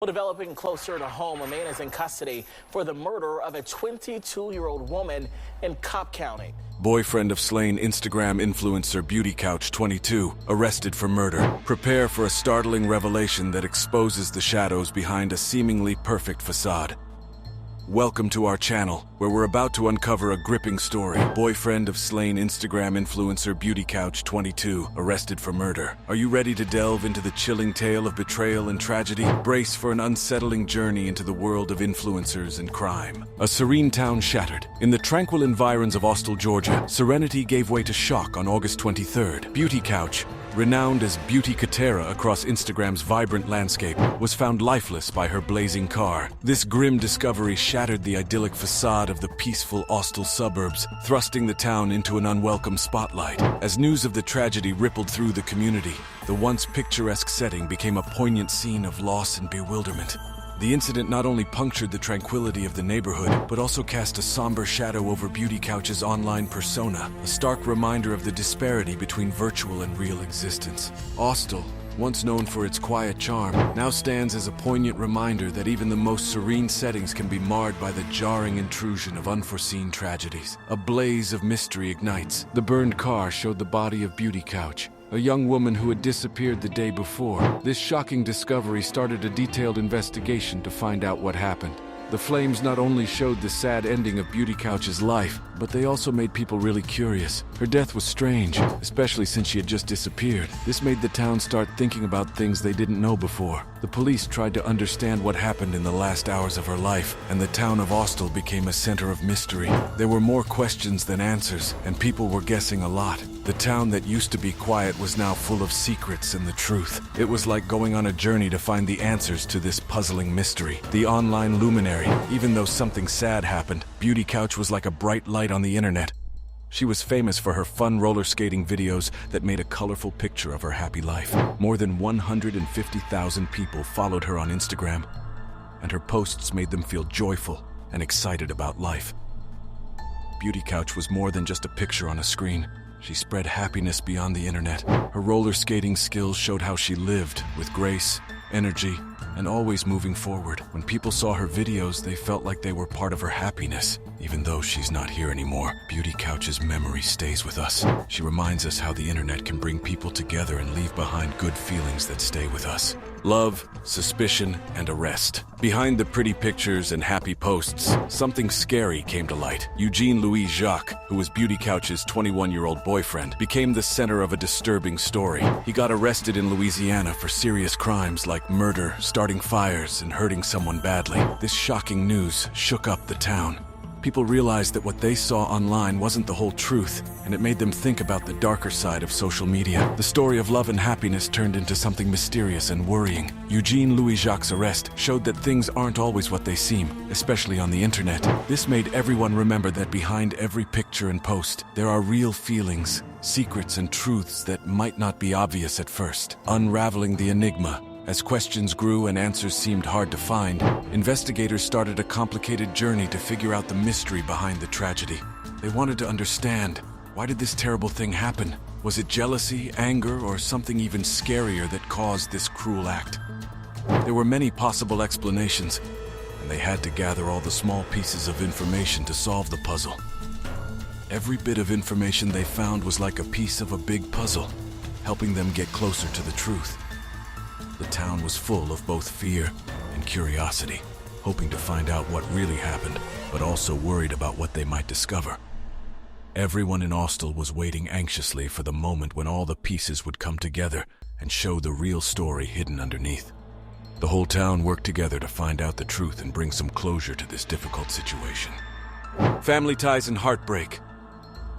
Well, developing closer to home, a man is in custody for the murder of a 22-year-old woman in Cobb County. Boyfriend of slain Instagram influencer Beauty Couch 22, arrested for murder. Prepare for a startling revelation that exposes the shadows behind a seemingly perfect facade. Welcome to our channel, where we're about to uncover a gripping story. Boyfriend of slain Instagram influencer Beauty Couch 22, arrested for murder. Are you ready to delve into the chilling tale of betrayal and tragedy? Brace for an unsettling journey into the world of influencers and crime. A serene town shattered. In the tranquil environs of Austell, Georgia, serenity gave way to shock on August 23rd. Beauty Couch, renowned as Beauty Katera across Instagram's vibrant landscape, was found lifeless by her blazing car. This grim discovery shattered the idyllic facade of the peaceful Austell suburbs, thrusting the town into an unwelcome spotlight. As news of the tragedy rippled through the community, the once picturesque setting became a poignant scene of loss and bewilderment. The incident not only punctured the tranquility of the neighborhood, but also cast a somber shadow over Beauty Couch's online persona, a stark reminder of the disparity between virtual and real existence. Austell, once known for its quiet charm, now stands as a poignant reminder that even the most serene settings can be marred by the jarring intrusion of unforeseen tragedies. A blaze of mystery ignites. The burned car showed the body of Beauty Couch, a young woman who had disappeared the day before. This shocking discovery started a detailed investigation to find out what happened. The flames not only showed the sad ending of Beauty Couch's life, but they also made people really curious. Her death was strange, especially since she had just disappeared. This made the town start thinking about things they didn't know before. The police tried to understand what happened in the last hours of her life, and the town of Austell became a center of mystery. There were more questions than answers, and people were guessing a lot. The town that used to be quiet was now full of secrets and the truth. It was like going on a journey to find the answers to this puzzling mystery. The online luminary. Even though something sad happened, Beauty Couch was like a bright light on the internet. She was famous for her fun roller skating videos that made a colorful picture of her happy life. More than 150,000 people followed her on Instagram, and her posts made them feel joyful and excited about life. Beauty Couch was more than just a picture on a screen. She spread happiness beyond the internet. Her roller skating skills showed how she lived, with grace, energy, and always moving forward. When people saw her videos, they felt like they were part of her happiness. Even though she's not here anymore, Beauty Couch's memory stays with us. She reminds us how the internet can bring people together and leave behind good feelings that stay with us. Love, suspicion, and arrest. Behind the pretty pictures and happy posts, something scary came to light. Eugene Louis-Jacques, who was Beauty Couch's 21-year-old boyfriend, became the center of a disturbing story. He got arrested in Louisiana for serious crimes like murder, starting fires, and hurting someone badly. This shocking news shook up the town. People realized that what they saw online wasn't the whole truth, and it made them think about the darker side of social media. The story of love and happiness turned into something mysterious and worrying. Eugene Louis-Jacques' arrest showed that things aren't always what they seem, especially on the internet. This made everyone remember that behind every picture and post, there are real feelings, secrets, and truths that might not be obvious at first. Unraveling the enigma. As questions grew and answers seemed hard to find, investigators started a complicated journey to figure out the mystery behind the tragedy. They wanted to understand, why did this terrible thing happen? Was it jealousy, anger, or something even scarier that caused this cruel act? There were many possible explanations, and they had to gather all the small pieces of information to solve the puzzle. Every bit of information they found was like a piece of a big puzzle, helping them get closer to the truth. The town was full of both fear and curiosity, hoping to find out what really happened, but also worried about what they might discover. Everyone in Austell was waiting anxiously for the moment when all the pieces would come together and show the real story hidden underneath. The whole town worked together to find out the truth and bring some closure to this difficult situation. Family ties and heartbreak.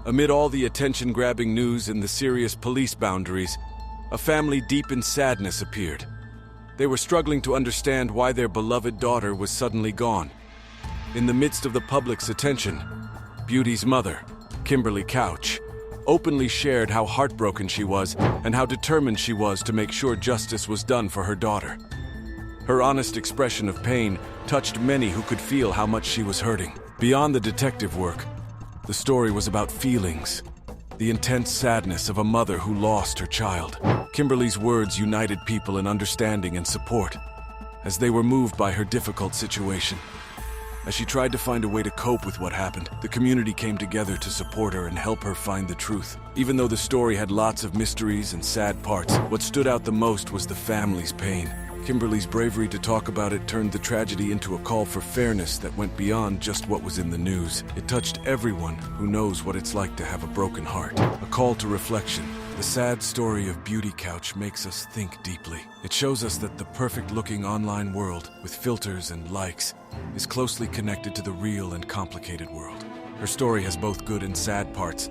Amid all the attention-grabbing news and the serious police boundaries, a family deep in sadness appeared. They were struggling to understand why their beloved daughter was suddenly gone. In the midst of the public's attention, Beauty's mother, Kimberly Couch, openly shared how heartbroken she was and how determined she was to make sure justice was done for her daughter. Her honest expression of pain touched many who could feel how much she was hurting. Beyond the detective work, the story was about feelings, the intense sadness of a mother who lost her child. Kimberly's words united people in understanding and support, as they were moved by her difficult situation. As she tried to find a way to cope with what happened, the community came together to support her and help her find the truth. Even though the story had lots of mysteries and sad parts, what stood out the most was the family's pain. Kimberly's bravery to talk about it turned the tragedy into a call for fairness that went beyond just what was in the news. It touched everyone who knows what it's like to have a broken heart. A call to reflection. The sad story of Beauty Couch makes us think deeply. It shows us that the perfect-looking online world, with filters and likes, is closely connected to the real and complicated world. Her story has both good and sad parts,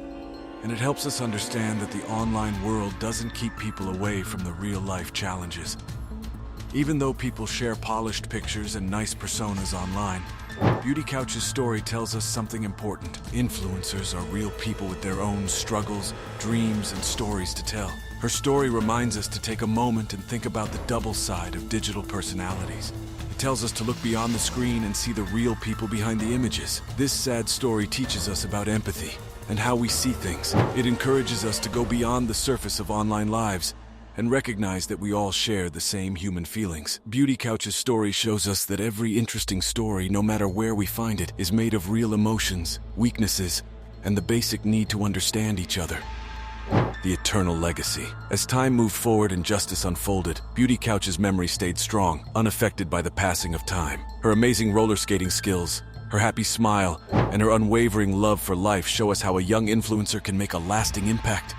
and it helps us understand that the online world doesn't keep people away from the real-life challenges. Even though people share polished pictures and nice personas online, Beauty Couch's story tells us something important. Influencers are real people with their own struggles, dreams, and stories to tell. Her story reminds us to take a moment and think about the double side of digital personalities. It tells us to look beyond the screen and see the real people behind the images. This sad story teaches us about empathy and how we see things. It encourages us to go beyond the surface of online lives and recognize that we all share the same human feelings. Beauty Couch's story shows us that every interesting story, no matter where we find it, is made of real emotions, weaknesses, and the basic need to understand each other. The eternal legacy. As time moved forward and justice unfolded, Beauty Couch's memory stayed strong, unaffected by the passing of time. Her amazing roller skating skills, her happy smile, and her unwavering love for life show us how a young influencer can make a lasting impact.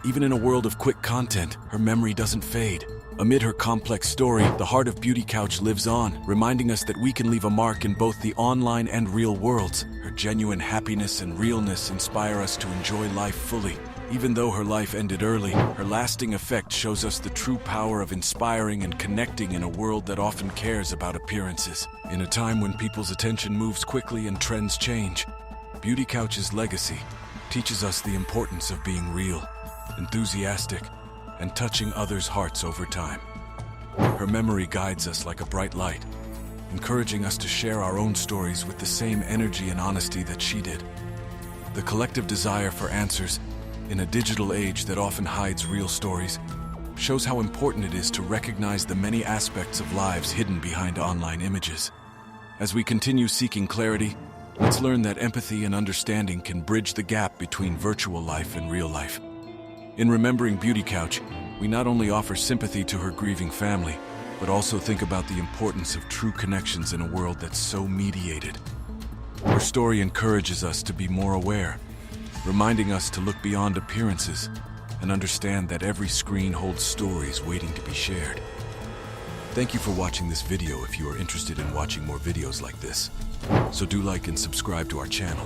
Even in a world of quick content, her memory doesn't fade. Amid her complex story, the heart of Beauty Couch lives on, reminding us that we can leave a mark in both the online and real worlds. Her genuine happiness and realness inspire us to enjoy life fully. Even though her life ended early, her lasting effect shows us the true power of inspiring and connecting in a world that often cares about appearances. In a time when people's attention moves quickly and trends change, Beauty Couch's legacy teaches us the importance of being real, enthusiastic, and touching others' hearts over time. Her memory guides us like a bright light, encouraging us to share our own stories with the same energy and honesty that she did. The collective desire for answers in a digital age that often hides real stories shows how important it is to recognize the many aspects of lives hidden behind online images. As we continue seeking clarity, let's learn that empathy and understanding can bridge the gap between virtual life and real life. In remembering Beauty Couch, we not only offer sympathy to her grieving family, but also think about the importance of true connections in a world that's so mediated. Her story encourages us to be more aware, reminding us to look beyond appearances and understand that every screen holds stories waiting to be shared. Thank you for watching this video. If you are interested in watching more videos like this, so do like and subscribe to our channel.